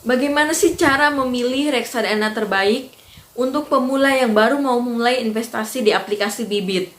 Bagaimana sih cara memilih reksadana terbaik untuk pemula yang baru mau mulai investasi di aplikasi Bibit?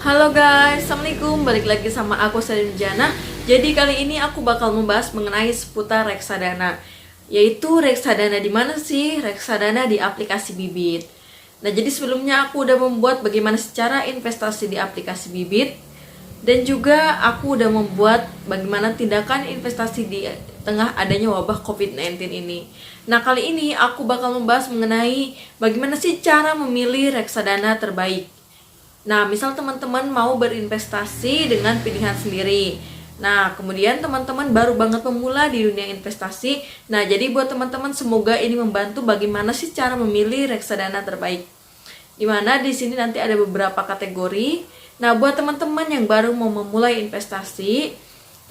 Halo guys, Assalamualaikum, balik lagi sama aku Jana. Jadi kali ini aku bakal membahas mengenai seputar reksadana, yaitu reksadana di mana sih? Reksadana di aplikasi Bibit. Nah, jadi sebelumnya aku udah membuat bagaimana secara investasi di aplikasi Bibit, dan juga aku udah membuat bagaimana tindakan investasi di tengah adanya wabah COVID-19 ini. Nah, kali ini aku bakal membahas mengenai bagaimana sih cara memilih reksadana terbaik. Nah, misal teman-teman mau berinvestasi dengan pilihan sendiri. Nah, kemudian teman-teman baru banget pemula di dunia investasi. Nah, jadi buat teman-teman semoga ini membantu bagaimana sih cara memilih reksadana terbaik. Dimana di sini nanti ada beberapa kategori. Nah, buat teman-teman yang baru mau memulai investasi,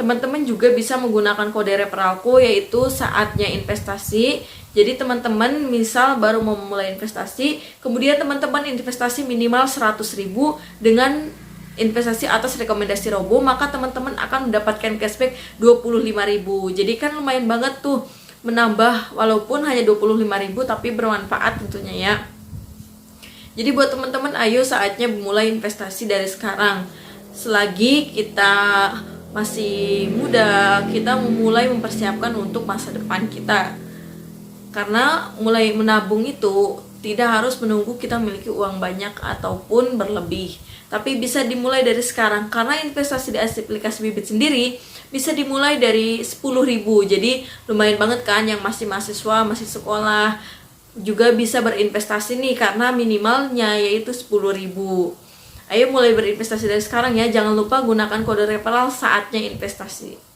teman-teman juga bisa menggunakan kode referralku, yaitu saatnya investasi. Jadi teman-teman misal baru mau memulai investasi, kemudian teman-teman investasi minimal 100.000 dengan investasi atas rekomendasi Robo, maka teman-teman akan mendapatkan cashback 25.000. Jadi kan lumayan banget tuh menambah, walaupun hanya 25.000 tapi bermanfaat tentunya ya. Jadi buat teman-teman, ayo saatnya memulai investasi dari sekarang. Selagi kita masih muda, kita memulai mempersiapkan untuk masa depan kita. Karena mulai menabung itu tidak harus menunggu kita memiliki uang banyak ataupun berlebih, tapi bisa dimulai dari sekarang. Karena investasi di aplikasi Bibit sendiri bisa dimulai dari 10.000. Jadi lumayan banget kan, yang masih mahasiswa, masih sekolah juga bisa berinvestasi nih, karena minimalnya yaitu 10.000. Ayo mulai berinvestasi dari sekarang ya. Jangan lupa gunakan kode referral saatnya investasi.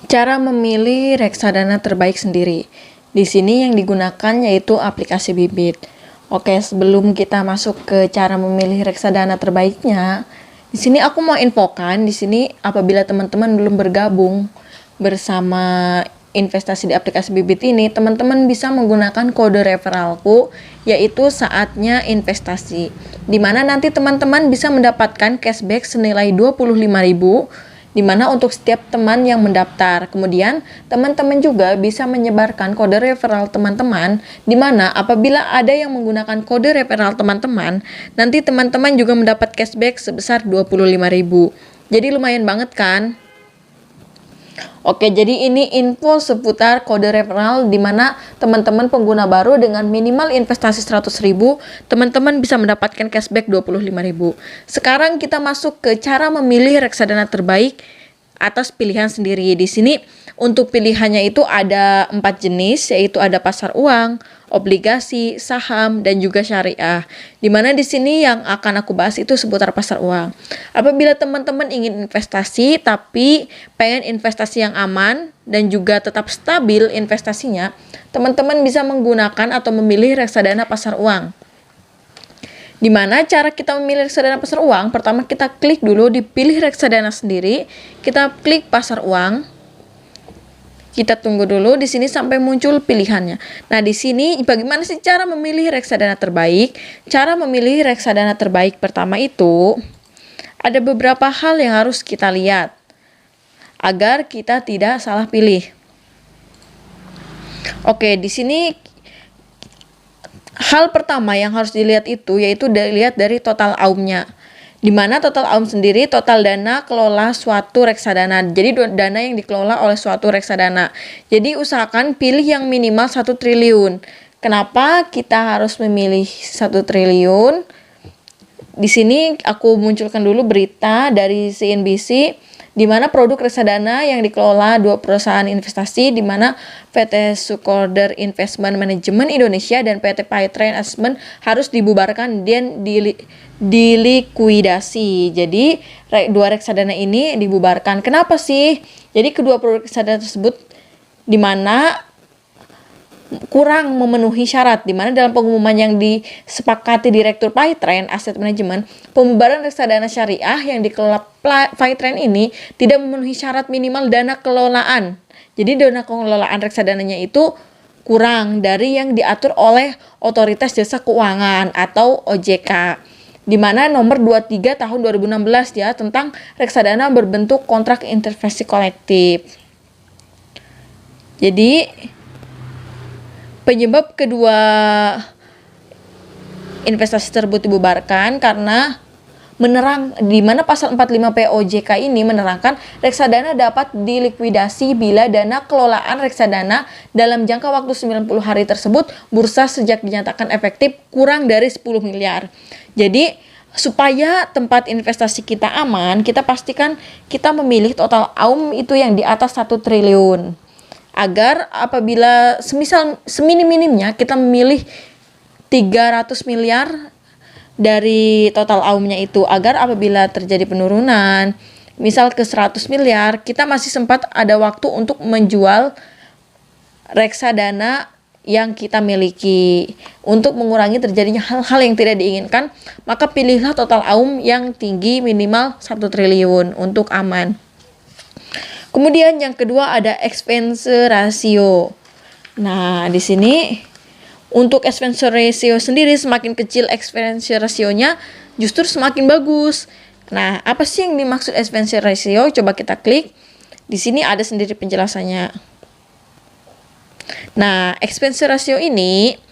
Cara memilih reksadana terbaik sendiri. Di sini yang digunakan yaitu aplikasi Bibit. Oke, sebelum kita masuk ke cara memilih reksadana terbaiknya, di sini aku mau infokan, di sini apabila teman-teman belum bergabung bersama investasi di aplikasi Bibit ini, teman-teman bisa menggunakan kode referralku, yaitu saatnya investasi. Di mana nanti teman-teman bisa mendapatkan cashback senilai 25.000, di mana untuk setiap teman yang mendaftar. Kemudian teman-teman juga bisa menyebarkan kode referral teman-teman, di mana apabila ada yang menggunakan kode referral teman-teman, nanti teman-teman juga mendapat cashback sebesar 25.000. Jadi lumayan banget kan? Oke, jadi ini info seputar kode referral, di mana teman-teman pengguna baru dengan minimal investasi 100.000, teman-teman bisa mendapatkan cashback 25.000. Sekarang kita masuk ke cara memilih reksadana terbaik atas pilihan sendiri. Di sini untuk pilihannya itu ada 4 jenis, yaitu ada pasar uang, obligasi, saham, dan juga syariah. Dimana di sini yang akan aku bahas itu seputar pasar uang. Apabila teman-teman ingin investasi tapi pengen investasi yang aman dan juga tetap stabil investasinya, teman-teman bisa menggunakan atau memilih reksadana pasar uang. Dimana cara kita memilih reksadana pasar uang? Pertama kita klik dulu di pilih reksadana sendiri, kita klik pasar uang. Kita tunggu dulu di sini sampai muncul pilihannya. Nah, di sini bagaimana sih cara memilih reksadana terbaik? Cara memilih reksadana terbaik pertama itu ada beberapa hal yang harus kita lihat agar kita tidak salah pilih. Oke, di sini hal pertama yang harus dilihat itu yaitu dilihat dari total AUM-nya. Di mana total AUM sendiri total dana kelola suatu reksadana. Jadi dana yang dikelola oleh suatu reksadana. Jadi usahakan pilih yang minimal 1 triliun. Kenapa kita harus memilih 1 triliun? Di sini aku munculkan dulu berita dari CNBC, di mana produk reksadana yang dikelola dua perusahaan investasi, di mana PT Sukorder Investment Management Indonesia dan PT Paytrade Investment harus dibubarkan dan dilikuidasi. Jadi dua reksadana ini dibubarkan. Kenapa sih? Jadi kedua produk reksadana tersebut, di mana kurang memenuhi syarat, di mana dalam pengumuman yang disepakati Direktur Paytrend Asset Management, pembubaran reksadana syariah yang dikelola Paytrend ini tidak memenuhi syarat minimal dana kelolaan. Jadi dana kelolaan reksadananya itu kurang dari yang diatur oleh Otoritas Jasa Keuangan atau OJK, di mana nomor 23 tahun 2016 ya tentang reksadana berbentuk kontrak investasi kolektif. Jadi penyebab kedua investasi tersebut dibubarkan karena di mana pasal 45 POJK ini menerangkan reksadana dapat dilikuidasi bila dana kelolaan reksadana dalam jangka waktu 90 hari tersebut bursa sejak dinyatakan efektif kurang dari 10 miliar. Jadi supaya tempat investasi kita aman, kita pastikan kita memilih total AUM itu yang di atas 1 triliun. Agar apabila seminim-minimnya kita memilih 300 miliar dari total AUM-nya itu, agar apabila terjadi penurunan misal ke 100 miliar, kita masih sempat ada waktu untuk menjual reksadana yang kita miliki. Untuk mengurangi terjadinya hal-hal yang tidak diinginkan, maka pilihlah total AUM yang tinggi minimal 1 triliun untuk aman. Kemudian yang kedua ada expense ratio. Nah, di sini untuk expense ratio sendiri, semakin kecil expense ratio-nya justru semakin bagus. Nah, apa sih yang dimaksud expense ratio? Coba kita klik. Di sini ada sendiri penjelasannya. Nah, expense ratio ini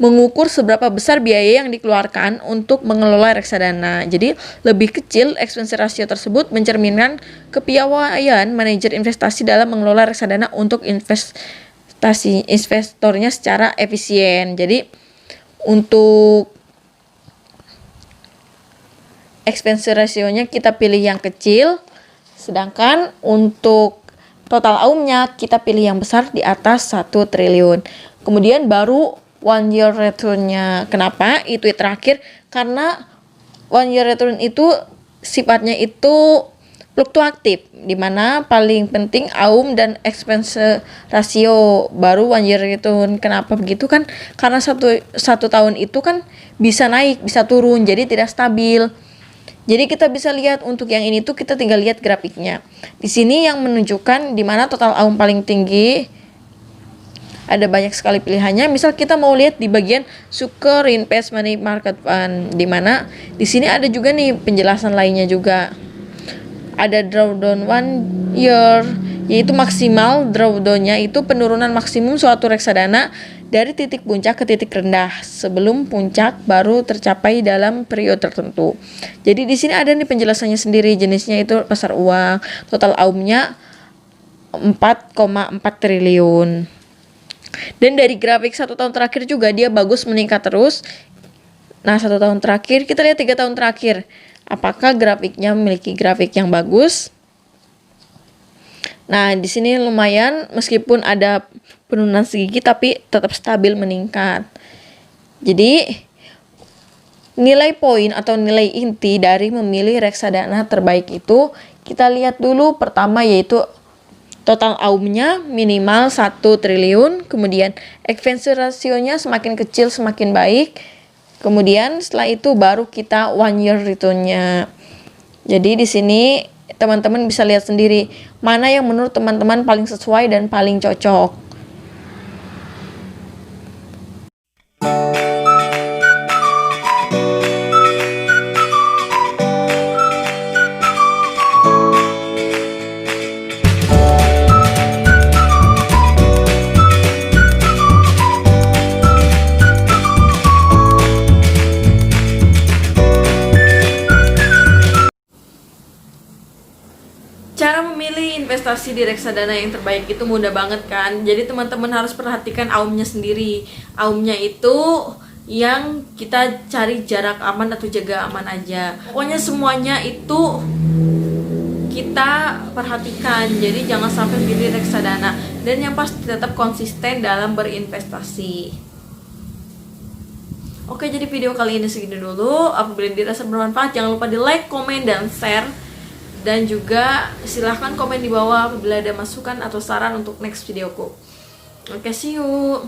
mengukur seberapa besar biaya yang dikeluarkan untuk mengelola reksadana. Jadi, lebih kecil expense ratio tersebut mencerminkan kepiawaian manajer investasi dalam mengelola reksadana untuk investornya secara efisien. Jadi untuk expense ratio-nya kita pilih yang kecil, sedangkan untuk total AUM-nya kita pilih yang besar di atas 1 triliun. Kemudian baru 1 year return-nya. Kenapa? Itu terakhir karena 1 year return itu sifatnya itu fluktuatif, di mana paling penting AUM dan expense ratio, baru 1 year return. Kenapa begitu kan? Karena satu tahun itu kan bisa naik, bisa turun, jadi tidak stabil. Jadi kita bisa lihat untuk yang ini tuh kita tinggal lihat grafiknya. Di sini yang menunjukkan di mana total AUM paling tinggi. Ada banyak sekali pilihannya. Misal kita mau lihat di bagian Sukor Invest Money Market Fund, di mana di sini ada juga nih penjelasan lainnya juga. Ada drawdown 1 year, yaitu maksimal drawdown-nya itu penurunan maksimum suatu reksadana dari titik puncak ke titik rendah sebelum puncak baru tercapai dalam periode tertentu. Jadi di sini ada nih penjelasannya sendiri, jenisnya itu pasar uang, total AUM-nya 4,4 triliun. Dan dari grafik 1 tahun terakhir juga dia bagus meningkat terus. Nah, 1 tahun terakhir, kita lihat 3 tahun terakhir. Apakah grafiknya memiliki grafik yang bagus? Nah, di sini lumayan meskipun ada penurunan sedikit tapi tetap stabil meningkat. Jadi, nilai poin atau nilai inti dari memilih reksadana terbaik itu kita lihat dulu pertama yaitu total AUM-nya minimal 1 triliun, kemudian expense ratio-nya semakin kecil semakin baik. Kemudian setelah itu baru kita 1 year return-nya. Jadi di sini teman-teman bisa lihat sendiri mana yang menurut teman-teman paling sesuai dan paling cocok. Cara memilih investasi di reksadana yang terbaik itu mudah banget kan. Jadi teman-teman harus perhatikan AUM-nya sendiri. AUM-nya itu yang kita cari jarak aman atau jaga aman aja. Pokoknya semuanya itu kita perhatikan. Jadi jangan sampai pilih reksadana. Dan yang pasti tetap konsisten dalam berinvestasi. Oke, jadi video kali ini segini dulu. Apabila dirasa bermanfaat, jangan lupa di like, komen, dan share. Dan juga silahkan komen di bawah apabila ada masukan atau saran untuk next videoku. Oke, see you.